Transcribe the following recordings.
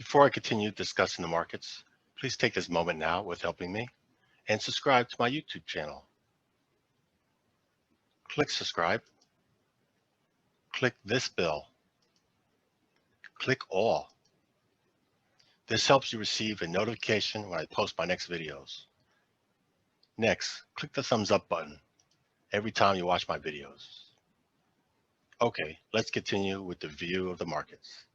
Before I continue discussing the markets, please take this moment now with helping me and subscribe to my YouTube channel. Click subscribe. Click this bell. Click all. This helps you receive a notification when I post my next videos. Next, click the thumbs up button every time you watch my videos. Okay, let's continue with the view of the markets.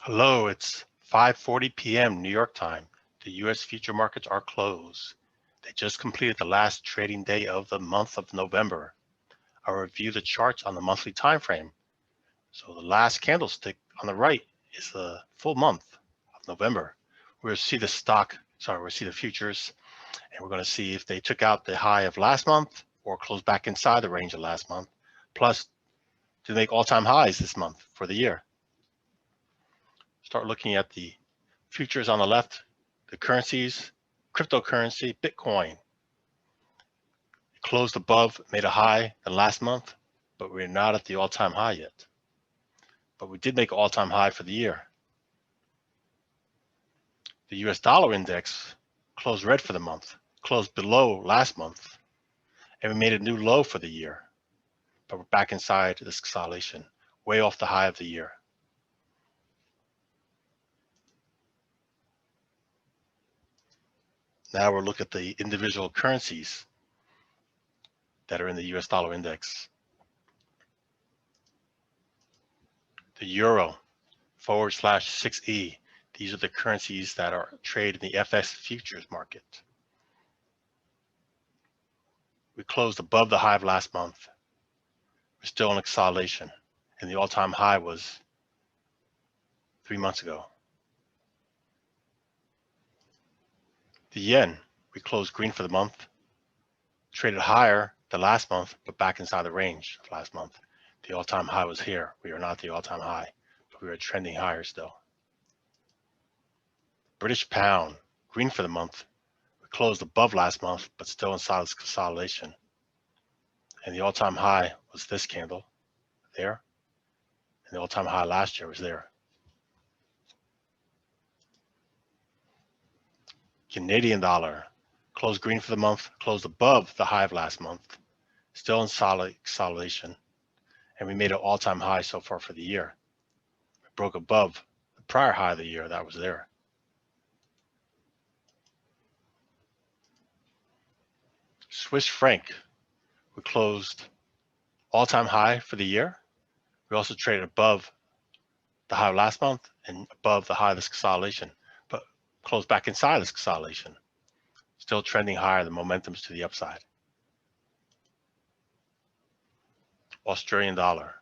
Hello, it's 5:40 p.m. New York time. The U.S. future markets are closed. They just completed the last trading day of the month of November. I'll review the charts on the monthly time frame. So the last candlestick on the right is the full month of November. We'll see the futures, and we're going to see if they took out the high of last month or closed back inside the range of last month, plus to make all-time highs this month for the year. Start looking at the futures on the left, the currencies, cryptocurrency, Bitcoin. It closed above, made a high than last month, but we're not at the all-time high yet. But we did make an all-time high for the year. The US dollar index closed red for the month, closed below last month, and we made a new low for the year. But we're back inside this consolidation, way off the high of the year. Now we'll look at the individual currencies that are in the US dollar index. The euro /6E. These are the currencies that are traded in the FX futures market. We closed above the high of last month. We're still in consolidation, and the all-time high was 3 months ago. The yen, we closed green for the month, traded higher than last month, but back inside the range of last month. The all-time high was here. We are not the all-time high, but we are trending higher still. British pound, green for the month. We closed above last month, but still inside this consolidation. And the all-time high was this candle there, and the all-time high last year was there. Canadian dollar, closed green for the month, closed above the high of last month, still in solid consolidation, and we made an all-time high so far for the year. It broke above the prior high of the year that was there. Swiss franc, we closed all-time high for the year. We also traded above the high of last month and above the high of this consolidation, but closed back inside this consolidation. Still trending higher, the momentum's to the upside. Australian dollar,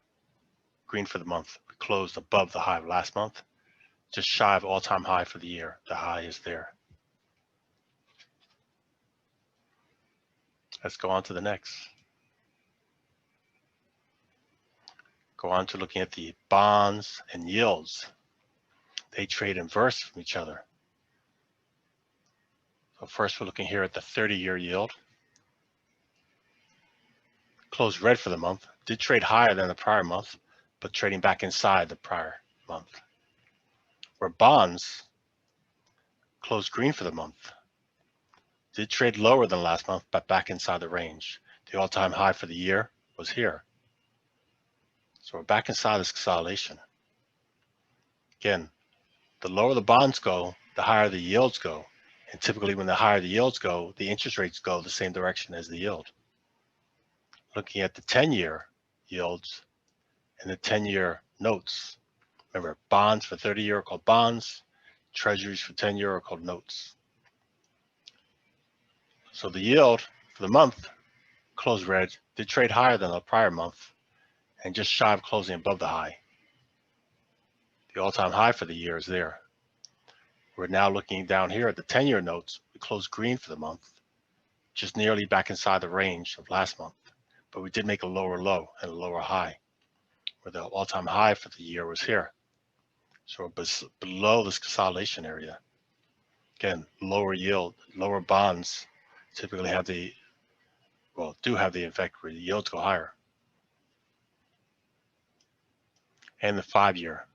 green for the month. We closed above the high of last month, just shy of all-time high for the year. The high is there. Let's go on to the next. Go on to looking at the bonds and yields. They trade inverse from each other. So first we're looking here at the 30-year yield. Closed red for the month, did trade higher than the prior month, but trading back inside the prior month. Where bonds closed green for the month, did trade lower than last month, but back inside the range. The all-time high for the year was here. So we're back inside this consolidation. Again, the lower the bonds go, the higher the yields go. And typically when the higher the yields go, the interest rates go the same direction as the yield. Looking at the 10-year yields and the 10-year notes. Remember, bonds for 30-year are called bonds. Treasuries for 10-year are called notes. So the yield for the month closed red, did trade higher than the prior month, and just shy of closing above the high. The all-time high for the year is there. We're now looking down here at the 10-year notes. We closed green for the month, just nearly back inside the range of last month, but we did make a lower low and a lower high, where the all-time high for the year was here. So we're below this consolidation area. Again, lower yield, lower bonds typically have the, well, do have the effect where the yields go higher. and the 5-year.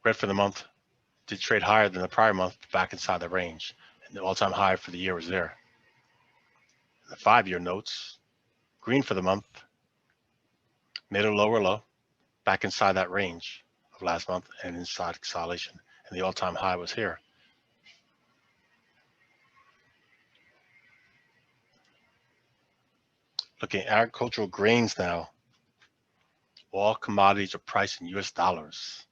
Red for the month did trade higher than the prior month, back inside the range, and the all-time high for the year was there. The 5-year notes, green for the month, made a lower low, back inside that range of last month and inside consolidation, and the all-time high was here. Looking at agricultural grains now, all commodities are priced in US dollars.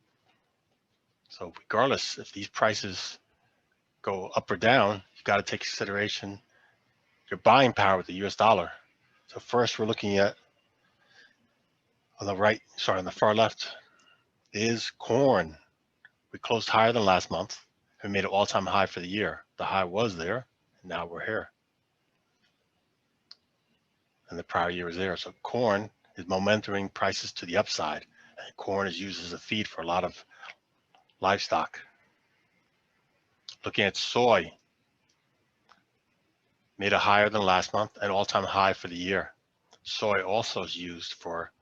So regardless if these prices go up or down, you've got to take consideration your buying power with the US dollar. So first we're looking at on the far left is corn. We closed higher than last month and made an all-time high for the year. The high was there, and now we're here. And the prior year was there. So corn is momentuming prices to the upside. And corn is used as a feed for a lot of livestock. Looking at soy, made a higher than last month, an all-time high for the year. Soy also is used for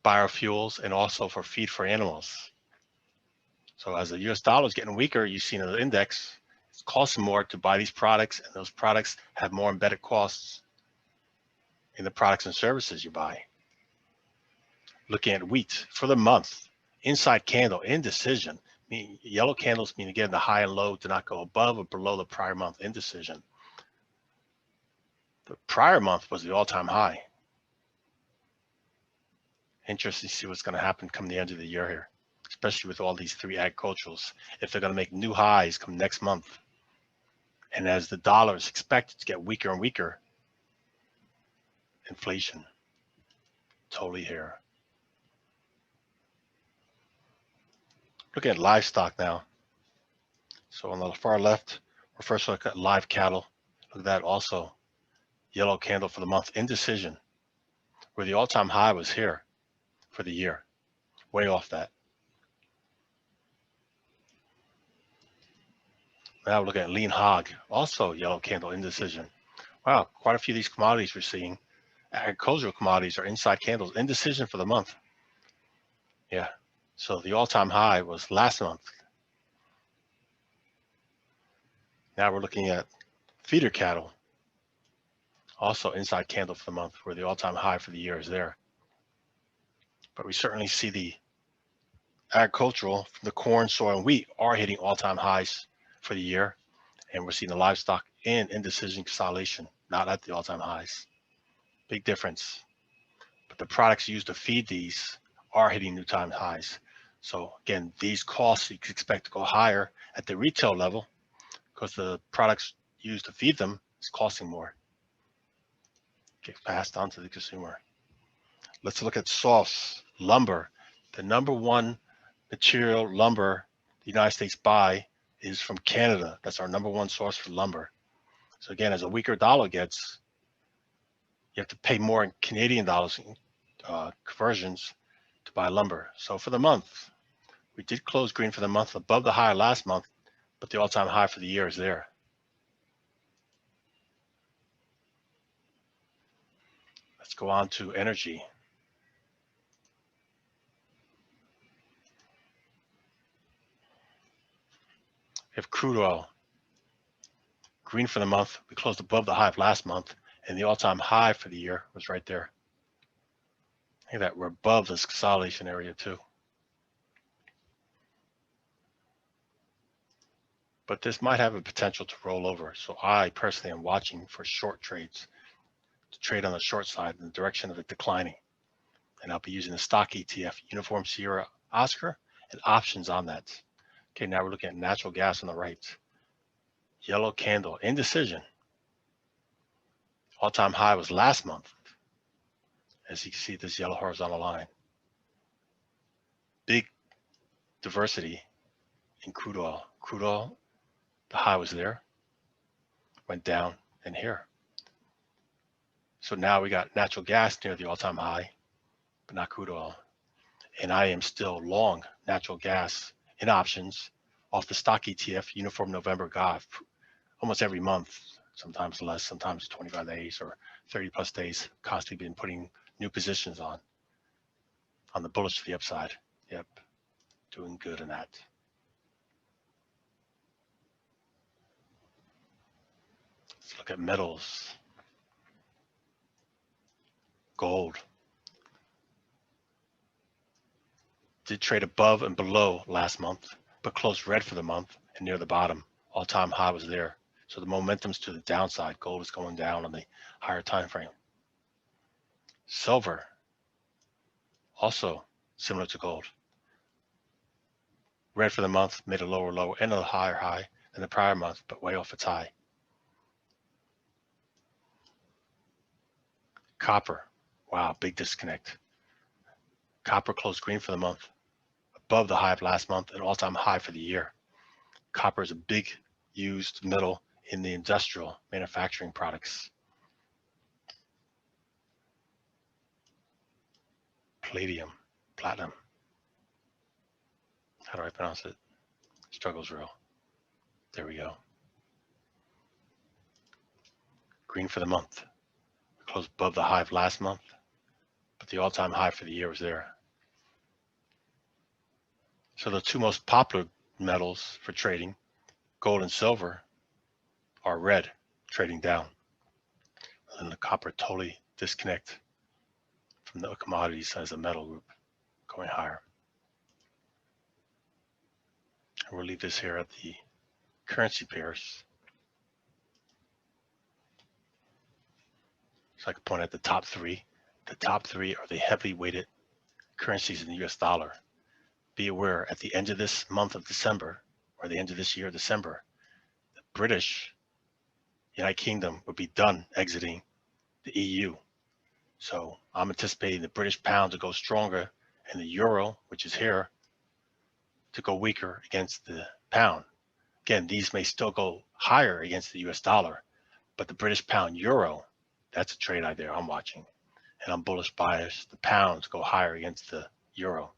biofuels and also for feed for animals. So as the US dollar is getting weaker, you see in the index, it's costing more to buy these products, and those products have more embedded costs in the products and services you buy. Looking at wheat for the month, inside candle, indecision. Yellow candles mean again the high and low do not go above or below the prior month indecision. The prior month was the all-time high. Interesting to see what's going to happen come the end of the year here, especially with all these 3 agriculturals, if they're going to make new highs come next month. And as the dollar is expected to get weaker and weaker, inflation totally here. Look at livestock now. So on the far left, we're first look at live cattle. Look at that also. Yellow candle for the month, indecision, where the all-time high was here for the year, way off that. Now we're looking at lean hog, also yellow candle, indecision. Wow, quite a few of these commodities we're seeing. Agricultural commodities are inside candles, indecision for the month. Yeah, so the all-time high was last month. Now we're looking at feeder cattle, also inside candle for the month, where the all-time high for the year is there. But we certainly see the agricultural, from the corn, soy, and wheat are hitting all-time highs for the year. And we're seeing the livestock in indecision consolidation, not at the all-time highs. Big difference. But the products used to feed these are hitting new time highs. So again, these costs you can expect to go higher at the retail level because the products used to feed them is costing more. Get passed on to the consumer. Let's look at softs, lumber. The number one material lumber the United States buy is from Canada. That's our number one source for lumber. So again, as a weaker dollar gets, you have to pay more in Canadian dollars conversions to buy lumber. So for the month, we did close green for the month above the high last month, but the all-time high for the year is there. Let's go on to energy. We have crude oil. Green for the month. We closed above the high of last month, and the all-time high for the year was right there. Look at that, we're above this consolidation area too. But this might have a potential to roll over. So I personally am watching for short trades to trade on the short side in the direction of it declining. And I'll be using the stock ETF, Uniform Sierra Oscar, and options on that. Okay, now we're looking at natural gas on the right. Yellow candle, indecision. All-time high was last month. As you can see, this yellow horizontal line. Big diversity in crude oil. Crude oil, the high was there, went down, and here. So now we got natural gas near the all-time high, but not crude oil. And I am still long natural gas in options off the stock ETF, Uniform November GOV, almost every month, sometimes less, sometimes 25 days or 30 plus days, constantly been putting new positions on. on the bullish to the upside. Yep, doing good in that. Let's look at metals. Gold did trade above and below last month, but closed red for the month and near the bottom. All-time high was there. So the momentum's to the downside. Gold is going down on the higher time frame. Silver, also similar to gold. Red for the month, made a lower low and a higher high than the prior month, but way off its high. Copper, wow, big disconnect. Copper closed green for the month, above the high of last month, an all-time high for the year. Copper is a big used metal in the industrial manufacturing products. Palladium, platinum. How do I pronounce it? Struggle's real. There we go. Green for the month. Closed above the high of last month, but the all-time high for the year was there. So the two most popular metals for trading, gold and silver, are red, trading down. And the copper totally disconnect from the commodities as a metal group, going higher. And we'll leave this here at the currency pairs. So I can point at the top three. The top three are the heavily weighted currencies in the US dollar. Be aware, at the end of this month of December, or the end of this year, December, the British, United Kingdom would be done exiting the EU. So I'm anticipating the British pound to go stronger and the euro, which is here, to go weaker against the pound. Again, these may still go higher against the US dollar, but the British pound euro, that's a trade idea I'm watching. And I'm bullish bias, the pounds go higher against the euro.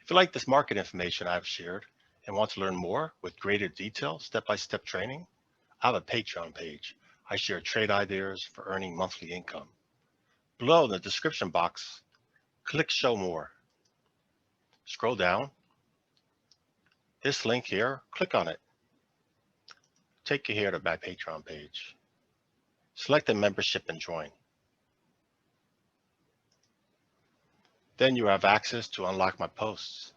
If you like this market information I've shared and want to learn more with greater detail, step-by-step training, I have a Patreon page. I share trade ideas for earning monthly income. Below in the description box, click Show More. Scroll down. This link here, click on it. Take you here to my Patreon page. Select a membership and join. Then you have access to unlock my posts.